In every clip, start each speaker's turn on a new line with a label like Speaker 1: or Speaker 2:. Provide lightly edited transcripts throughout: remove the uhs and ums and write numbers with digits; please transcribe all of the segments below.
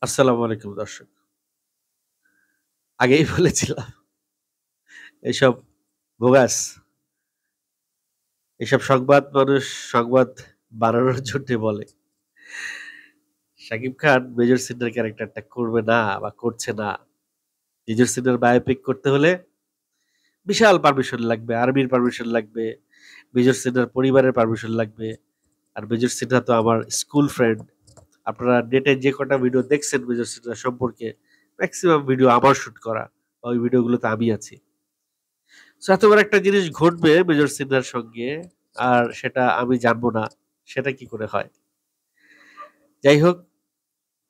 Speaker 1: আসসালামু আলাইকুম দর্শক। আগেই বলেছিলাম এসব বোগাস, এসব সংবাদ মানুষ সংবাদ বানানোর জন্যে বলে। শাকিব খান মেজর সিনের ক্যারেক্টারটা করবে না বা করছে না। মেজর সিনের বায়োপিক করতে হলে বিশাল পারমিশন লাগবে, আর্মির পারমিশন লাগবে, মেজর সিনহার পরিবারের পারমিশন লাগবে। আর মেজর সিনহা তো আমার স্কুল ফ্রেন্ড। আপনারা নেটে যে কটা ভিডিও দেখছেন মেজর সিনহা সম্পর্কে মেক্সিমাম ভিডিও আমার শুট করা। ওই ভিডিওগুলোতে আমি আছি। সো এত বড় একটা জিনিস ঘটবে মেজর সিনহার সঙ্গে আর সেটা আমি জানবো না, সেটা কি করে হয়? যাই হোক,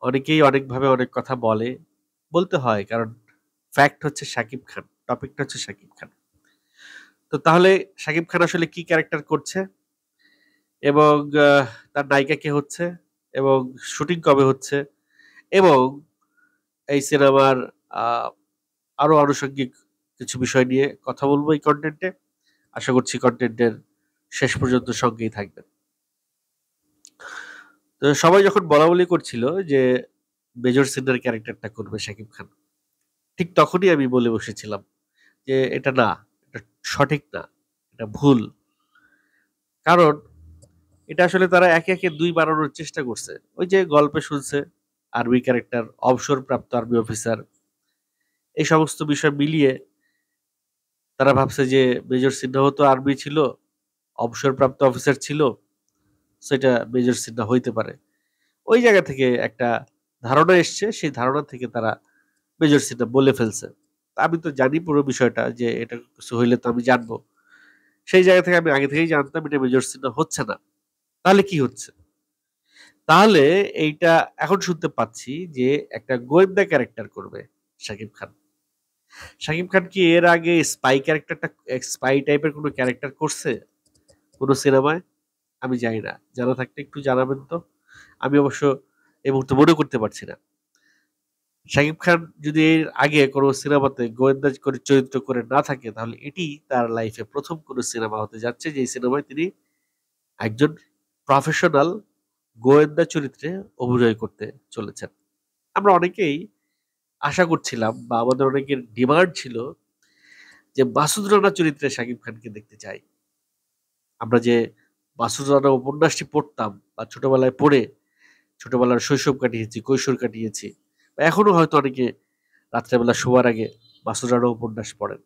Speaker 1: অনেকেই অনেকভাবে অনেক কথা বলে, বলতে হয় কারণ ফ্যাক্ট হচ্ছে শাকিব খান, টপিকটা হচ্ছে শাকিব খান। তো তাহলে শাকিব খান আসলে কি ক্যারেক্টার করছে এবং তার নায়িকা কে হচ্ছে এবং শুটিং কবে হচ্ছে এবং এই সিনেমার আহ, আরো আনুষঙ্গিক কিছু বিষয় নিয়ে কথা বলবো এই কন্টেন্টে। আশা করছি কন্টেন্টের শেষ পর্যন্ত সঙ্গেই থাকবেন। তো সবাই যখন বলাবলি করছিল যে মেজর সিনের ক্যারেক্টারটা করবে শাকিব খান, ঠিক তখনই আমি বলে বসেছিলাম যে এটা না, এটা সঠিক না, এটা ভুল। কারণ এটা আসলে তারা একে একে দুই বানানোর চেষ্টা করছে। ওই যে গল্পে শুনছে আর্মি ক্যারেক্টার, অবসরপ্রাপ্ত আর্মি অফিসার, এই সমস্ত বিষয় মিলিয়ে তারা ভাবছে যে মেজর সিনহাও তো আর্মি ছিল, অবসরপ্রাপ্ত অফিসার ছিল, সেটা মেজর সিনহা হইতে পারে। ওই জায়গা থেকে একটা ধারণা এসছে, সেই ধারণা থেকে তারা মেজর সিনহা বলে ফেলছে। আমি তো জানি পুরো বিষয়টা যে এটা কিছু হইলে তো আমি জানবো। সেই জায়গা থেকে আমি আগে থেকেই জানতাম এটা মেজর সিনহা হচ্ছে না। তাহলে কি হচ্ছে? তাহলে এইটা এখন শুনতে পাচ্ছি যে একটা গোয়েন্দা ক্যারেক্টার করবে শাকিব খান। শাকিব খান কি এর আগে স্পাই ক্যারেক্টারটা, স্পাই টাইপের কোনো ক্যারেক্টার করছে কোনো সিনেমায়? আমি জানি না, জানা থাকলে একটু জানাবেন তো। আমি অবশ্য এই মুহূর্তে মনে করতে পারছি না। শাকিব খান যদি এর আগে কোনো সিনেমাতে গোয়েন্দা করে চরিত্র করে না থাকে তাহলে এটি তার লাইফে প্রথম কোনো সিনেমা হতে যাচ্ছে যে সিনেমায় তিনি একজন প্রফেশনাল গোয়েন্দা চরিত্রে অভিনয় করতে চলেছেন। আমরা অনেকেই আশা করছিলাম বা আমাদের অনেকের ডিমান্ড ছিল যে মাসুদ রানা চরিত্রে শাকিব খানকে দেখতে চাই। আমরা যে মাসুদ রানা উপন্যাসটি পড়তাম বা ছোটবেলায় পড়ে ছোটবেলার শৈশব কাটিয়েছি, কৈশোর কাটিয়েছি, বা এখনো হয়তো অনেকে রাত্রেবেলা শোয়ার আগে মাসুদ রানা উপন্যাস পড়েন।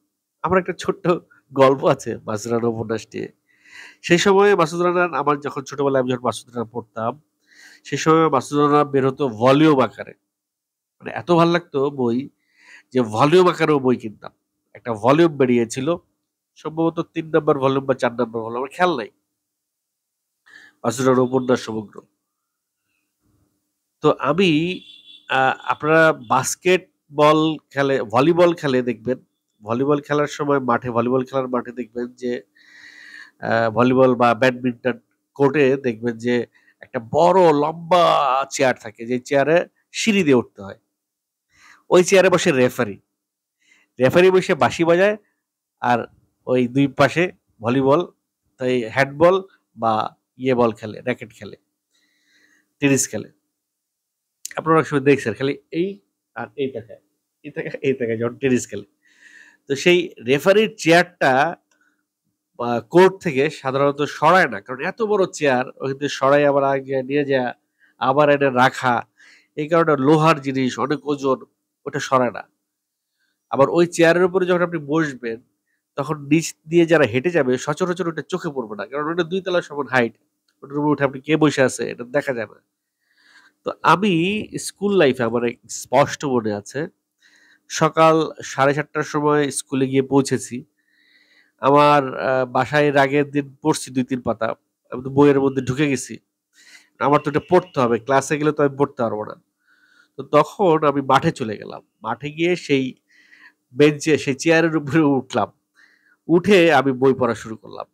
Speaker 1: আমার একটা ছোট্ট গল্প আছে মাসুদ রানা উপন্যাস নিয়ে। সেই সময়ে মাসুদ রানার, আমার যখন ছোটবেলায় আমি যখন মাসুদ রানা পড়তাম, সেই সময় মাসুদ রানা বের হতো ভলিউম আকারে। মানে এত ভাল লাগতো বই যে ভলিউম আকারেও বই কিনতাম। একটা ভলিউম বেরিয়েছিল, সম্ভবত ৩ নাম্বার ভলিউম বা ৪ নাম্বার ভলিউম, আমার খেয়াল নাই। মাসুদ রানার উপন্যাস সমগ্র। তো আমি আপনারা বাস্কেটবল খেলে, ভলিবল খেলে দেখবেন। ভলিবল খেলার সময় মাঠে, ভলিবল খেলার মাঠে দেখবেন যে ভলিবল বা ব্যাডমিন্টন কোর্টে দেখবেন যে একটা বড় লম্বা চেয়ার থাকে, যে চেয়ারে সিঁড়ি দিয়ে উঠতে হয়। ওই চেয়ারে বসে রেফারি। রেফারি বসে বাঁশি বাজায় আর ওই ২ পাশে ভলিবল, তাই হ্যান্ডবল বা বল খেলে, র‍্যাকেট খেলে, টেনিস খেলে। আপনারা অনেক সময় দেখছেন খালি এই আর এই তাকায়, এই তাকায় যখন টেনিস খেলে। তো সেই রেফারির চেয়ারটা কোর্ট থেকে সাধারণত সরায় না। কারণ এত বড় চেয়ার ওখান থেকে সরাই আবার আগে নিয়ে যায়া আবার এনে রাখা। এই কারণে লোহার জিনিস, অনেক ওজন, ওটা সরায় না। আবার ওই চেয়ারের উপরে যখন আপনি বসবেন, তখন নিচ দিয়ে যারা হেঁটে যাবে সচরাচর ওটা চোখে পড়বে না। কারণ ওটা ২ তলা সমান হাইট। ওটার উপরে উঠে আপনি কে বইসা আছে এটা দেখা যায় না। তো আমি স্কুল লাইফে আমার স্পষ্ট মনে আছে, সকাল ৭:৩০ টার সময় স্কুলে গিয়ে পৌঁছেছি। আমার বাসায় এর আগের দিন পড়ছি ২-৩ পাতা। আমি তো বইয়ের মধ্যে ঢুকে গেছি। আমার তো এটা পড়তে হবে। ক্লাসে গেলে তো আমি পড়তে পারব না। তো তখন আমি মাঠে চলে গেলাম। মাঠে গিয়ে সেই বেঞ্চে, সেই চেয়ারের উপরে উঠলাম। উঠে আমি বই পড়া শুরু করলাম।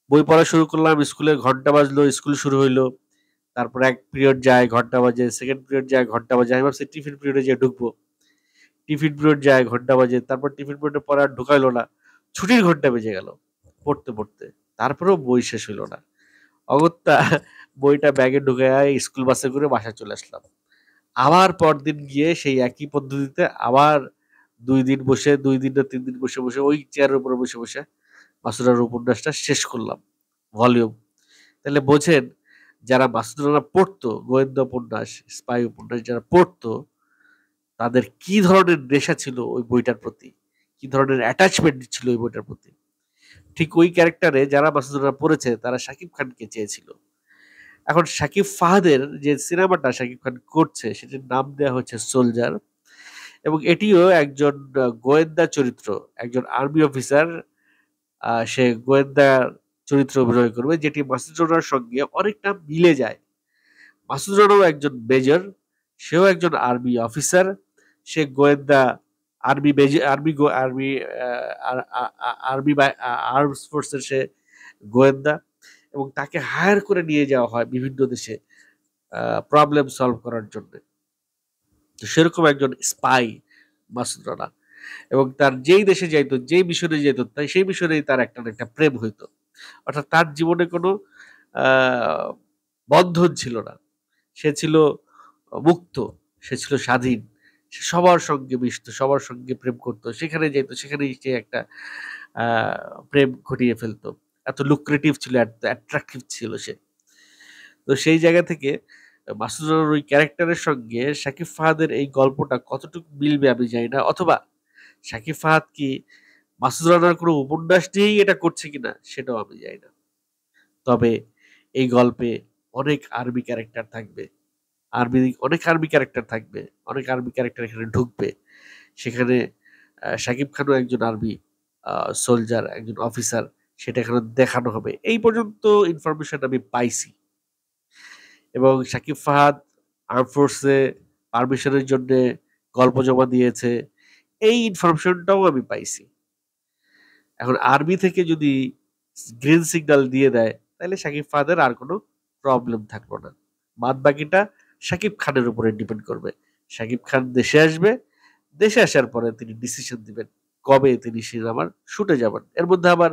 Speaker 1: বই পড়া শুরু করলাম, স্কুলের ঘন্টা বাজলো, স্কুল শুরু হইলো। তারপর ১ পিরিয়ড যায়, ঘন্টা বাজে, 2nd পিরিয়ড যায়, ঘন্টা বাজে। আমি ভাবছি টিফিন পিরিয়ডে যেয়ে ঢুকবো। টিফিন পিরিয়ড যায়, ঘন্টা বাজে। তারপর টিফিন পিরিয়ডের পরে আর ঢুকাইলো না। ছুটির ঘন্টা বেজে গেল পড়তে, পড়তে। তারপরেও বই শেষ হইল না। অগত্যা বইটা ব্যাগে ঢুকাইয়া স্কুল বাসে করে বাসায় চলে আসলাম। আবার পরদিন গিয়ে সেই একই পদ্ধতিতে আবার 2 দিন বসে, 2 দিন না 3 দিন বসে বসে ওই চেয়ারের উপরে বসে বসে মাসুদ রানার উপন্যাসটা শেষ করলাম, ভলিউম। তাহলে বোঝেন, যারা মাসুদ রানা পড়তো, গোয়েন্দা উপন্যাস, স্পাই উপন্যাস যারা পড়তো, তাদের কি ধরনের নেশা ছিল ওই বইটার প্রতি, কি ধরনের অ্যাটাচমেন্ট ছিল ওই বইটার প্রতি। ঠিক ওই ক্যারেক্টারে যারা মাসুদ রানা পড়েছে তারা শাকিব খানকে চেয়েছিল। এখন শাকিব ফাহাদের যে সিনেমাটা শাকিব খান করছে সেটির নাম দেওয়া হচ্ছে সোলজার, এবং এটিও একজন গোয়েন্দা চরিত্র, একজন আর্মি অফিসার, সে গোয়েন্দা চরিত্র অভিনয় করবে, যেটি মাসুদ রানার সঙ্গে অনেকটা মিলে যায়। মাসুদ রানাও একজন মেজর, সেও একজন আর্মি অফিসার, সে গোয়েন্দা army army army army arms ফোর্সের সে গোয়েন্দা, এবং তাকে হায়ার করে নিয়ে যাওয়া হয় বিভিন্ন দেশে প্রবলেম সলভ করার জন্য। তো সেরকম একজন স্পাই মাসুদ রানা, এবং তার যেই দেশে যাইতো, যেই মিশনে যেত, তাই সেই মিশনেই তার একটা না একটা প্রেম হইতো। অর্থাৎ তার জীবনে কোনো আহ, বন্ধন ছিল না, সে ছিল মুক্ত, সে ছিল স্বাধীন, সে সবার সঙ্গে মিশতো, সবার সঙ্গে প্রেম করতো, সেখানে যেত, সেখানেই সে একটা প্রেম ঘটিয়ে ফেলতো। এত লুক্রেটিভ ছিল, এত অ্যাট্রাকটিভ ছিল সে। তো সেই জায়গা থেকে মাসুদ রানার ওই ক্যারেক্টারের সঙ্গে শাকিব ফাহাদের এই গল্পটা কতটুকু মিলবে আমি জানি না, অথবা শাকিব ফাহাদ কি মাসুদ রানার কোনো উপন্যাস নিয়েই এটা করছে কিনা সেটাও আমি জানি না। তবে এই গল্পে অনেক আর্মি ক্যারেক্টার থাকবে, অনেক আর্মি ক্যারেক্টার থাকবে, অনেক আর্মি ক্যারেক্টার এখানে ঢুকবে। সেখানে শাকিব খানও একজন আর্মি সোলজার, একজন অফিসার, সেটা এখানে দেখানো হবে। এই পর্যন্ত ইনফরমেশন আমি পাইছি, এবং শাকিব ফাহাদ আর্ম ফোর্সে পারমিশনের জন্য গল্প জমা দিয়েছে, এই ইনফরমেশনটাও আমি পাইছি। এখন আর্মি থেকে যদি গ্রিন সিগন্যাল দিয়ে দেয় তাহলে শাকিব ফাহাদের আর কোনো প্রবলেম থাকলো না। বাদ বাকিটা শাকিব খানের উপরে ডিপেন্ড করবে। শাকিব খান দেশে আসবে, দেশে আসার পরে তিনি ডিসিশন দিবেন কবে তিনি সিনেমার শুটে যাবেন। এর মধ্যে আবার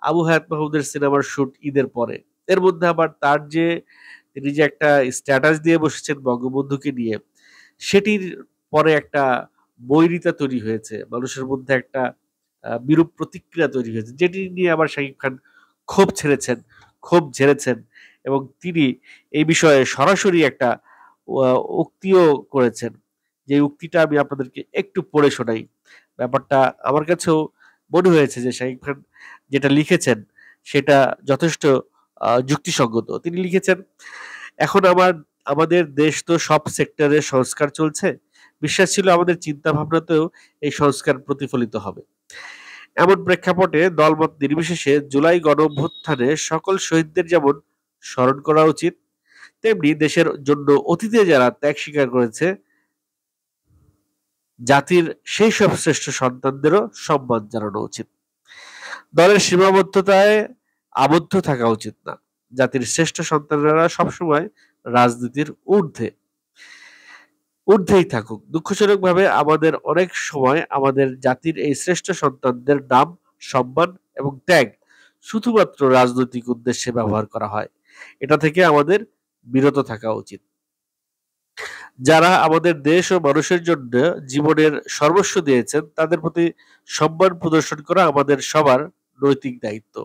Speaker 1: আবু হায়াত মাহমুদের সিনেমার শুট ঈদের পরে। এর মধ্যে আবার তার যে তিনি যে একটা স্ট্যাটাস দিয়ে বসেছেন বঙ্গবন্ধুকে নিয়ে, সেটির পরে একটা বৈরিতা তৈরি হয়েছে, মানুষের মধ্যে একটা বিরূপ প্রতিক্রিয়া তৈরি হয়েছে, যেটি নিয়ে আবার শাকিব খান ক্ষোভ ঝেড়েছেন, এবং তিনি এই বিষয়ে সরাসরি একটা উক্তিও করেছেন। যে উক্তিটা আমি আপনাদেরকে একটু পড়ে শোনাই। ব্যাপারটা আমার কাছেও মনে হয়েছে যে শাকিব খান যেটা লিখেছেন সেটা যথেষ্ট যুক্তিসঙ্গত। তিনি লিখেছেন, এখন আমাদের দেশ তো সব সেক্টরে সংস্কার চলছে, বিশ্বাস ছিল আমাদের চিন্তা ভাবনাতেও এই সংস্কার প্রতিফলিত হবে। এমন প্রেক্ষাপটে দলমত নির্বিশেষে জুলাই গণঅভ্যুত্থানে সকল শহীদদের যেমন স্মরণ করা উচিত, তেমনি দেশের জন্য অতীতে যারা ত্যাগ স্বীকার করেছে জাতির সেই সব শ্রেষ্ঠ সন্তানদেরও সম্মান জানানো উচিত। দলের সীমাবদ্ধতায় আবদ্ধ থাকা উচিত না। জাতির শ্রেষ্ঠ সন্তানেরা সবসময় রাজনীতির ঊর্ধ্বেই থাকুক। দুঃখজনকভাবে আমাদের অনেক সময় আমাদের জাতির এই শ্রেষ্ঠ সন্তানদের নাম, সম্মান এবং ত্যাগ শুধুমাত্র রাজনৈতিক উদ্দেশ্যে ব্যবহার করা হয়। এটা থেকে আমাদের বিরত থাকা উচিত। যারা আমাদের দেশ ও মানুষের জন্য জীবনের সর্বস্ব দিয়েছেন তাদের প্রতি সম্মান প্রদর্শন করা আমাদের সবার নৈতিক দায়িত্ব।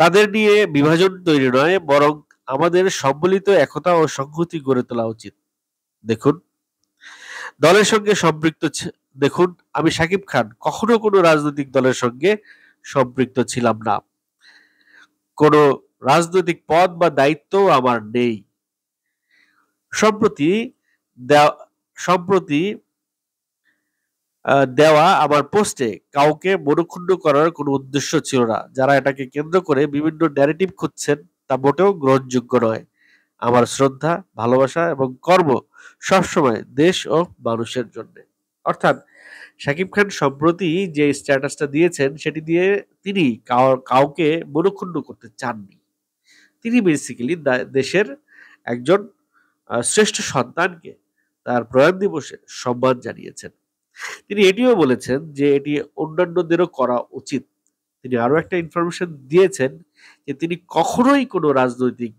Speaker 1: তাদের নিয়ে বিভাজন তৈরি নয়, বরং আমাদের সম্মিলিত একতা ও সংহতি গড়ে তোলা উচিত। দেখুন, দলের সঙ্গে সম্পৃক্ত দেখুন, আমি শাকিব খান কখনো কোনো রাজনৈতিক দলের সঙ্গে সম্পৃক্ত ছিলাম না, কোনো রাজনৈতিক পদ বা দায়িত্বও আমার নেই। সম্প্রতি সম্প্রতি দেওয়া আমার পোস্টে কাউকে মনঃক্ষুণ্ণ করার কোনো উদ্দেশ্য ছিল না। যারা এটাকে কেন্দ্র করে বিভিন্ন ন্যারেটিভ খুঁজছেন তা মোটেও গ্রহণযোগ্য নয়। আমার শ্রদ্ধা, ভালোবাসা এবং কর্ম সবসময় দেশ ও মানুষের জন্য। অর্থাৎ শাকিব খান সম্প্রতি যে স্ট্যাটাসটা দিয়েছেন সেটি দিয়ে তিনি কাউকে মনঃক্ষুণ্ণ করতে চাননি। তিনি বেসিক্যালি দেশের একজন শ্রেষ্ঠ সন্তানকে তার প্রয়াণ দিবসে সম্মান জানিয়েছেন। তিনি এটিও বলেছেন যে এটি অন্যান্যদেরও করা উচিত। তিনি আরো একটা ইনফরমেশন দিয়েছেন যে তিনি কখনোই কোনো রাজনৈতিক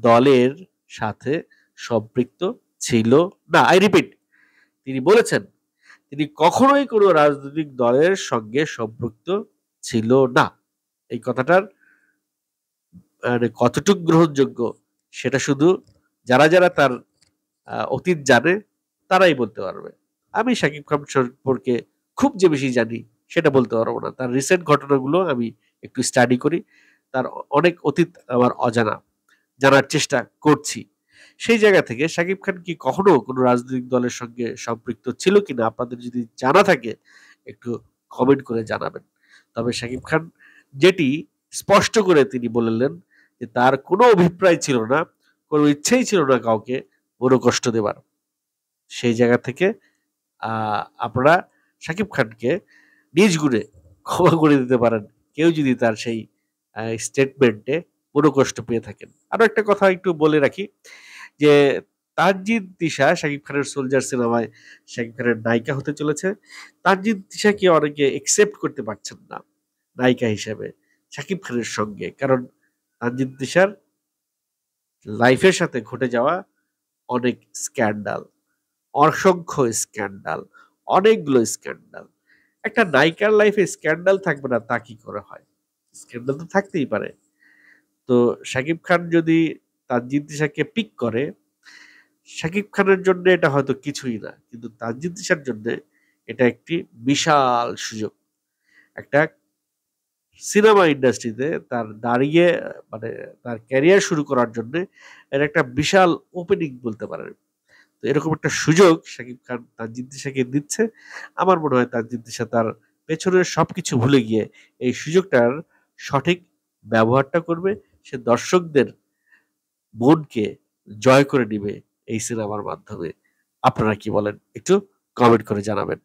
Speaker 1: দলের সাথে সম্পৃক্ত ছিল না। আই রিপিট, তিনি বলেছেন তিনি কখনোই কোনো রাজনৈতিক দলের সঙ্গে সম্পৃক্ত ছিল না। এই কথাটার মানে কতটুক গ্রহণযোগ্য সেটা শুধু যারা তার অতীত জানে তারাই বলতে পারবে। আমি শাকিব খান সম্পর্কে খুব যে বেশি জানি সেটা বলতে পারবো না। তার রিসেন্ট ঘটনাগুলো আমি একটু স্টাডি করি। তার অনেক অতীত আমার অজানা। জানার চেষ্টা করছি। সেই জায়গা থেকে শাকিব খান কি কখনো কোনো রাজনৈতিক দলের সঙ্গে সম্পৃক্ত ছিল কিনা আপনাদের যদি জানা থাকে একটু কমেন্ট করে জানাবেন। তবে শাকিব খান যেটি স্পষ্ট করে তিনি বললেন যে তার কোনো অভিপ্রায় ছিল না, কোনো ইচ্ছেই ছিল না কাউকে মনোকষ্ট দেবার। সেই জায়গা থেকে আপনারা শাকিব খানকে নিজ গুণে ক্ষমা করে দিতে পারেন কেউ যদি তার সেই স্টেটমেন্টে মনোকষ্ট পেয়ে থাকেন। আরো একটা কথা একটু বলে রাখি যে তানজিদ তিশা শাকিব খানের সোলজার সিনেমায় শাকিব খানের নায়িকা হতে চলেছে। তানজিদ তিশাকে অনেকে একসেপ্ট করতে পারছেন না নায়িকা হিসেবে শাকিব খানের সঙ্গে, কারণ তানজিদ তিশার লাইফের সাথে ঘটে যাওয়া অনেক স্ক্যান্ডাল, অসংখ্য স্ক্যান্ডাল, অনেকগুলো স্ক্যান্ডাল। একটা নায়িকার লাইফে স্ক্যান্ডাল থাকবে না তা কি করে হয়? স্ক্যান্ডাল তো থাকতেই পারে। তো শাকিব খান যদি তানজিদ তিশাকে পিক করে, শাকিব খানের জন্য এটা হয়তো কিছুই না, কিন্তু তানজিদ তিশার জন্য এটা একটি বিশাল সুযোগ। একটা সিনেমা ইন্ডাস্ট্রিতে তার দাঁড়িয়ে মানে তার ক্যারিয়ার শুরু করার জন্য এটা একটা বিশাল ওপেনিং বলতে পারেন। তো এরকম একটা সুযোগ শাকিব খান তানজিদ তিশাকে দিচ্ছে। আমার মনে হয় তানজিদ তিশা তার পেছনের সবকিছু ভুলে গিয়ে এই সুযোগটার সঠিক ব্যবহারটা করবে। সে দর্শকদের মনকে জয় করে নিবে এই সিনেমার মাধ্যমে। আপনারা কি বলেন? একটু কমেন্ট করে জানাবেন।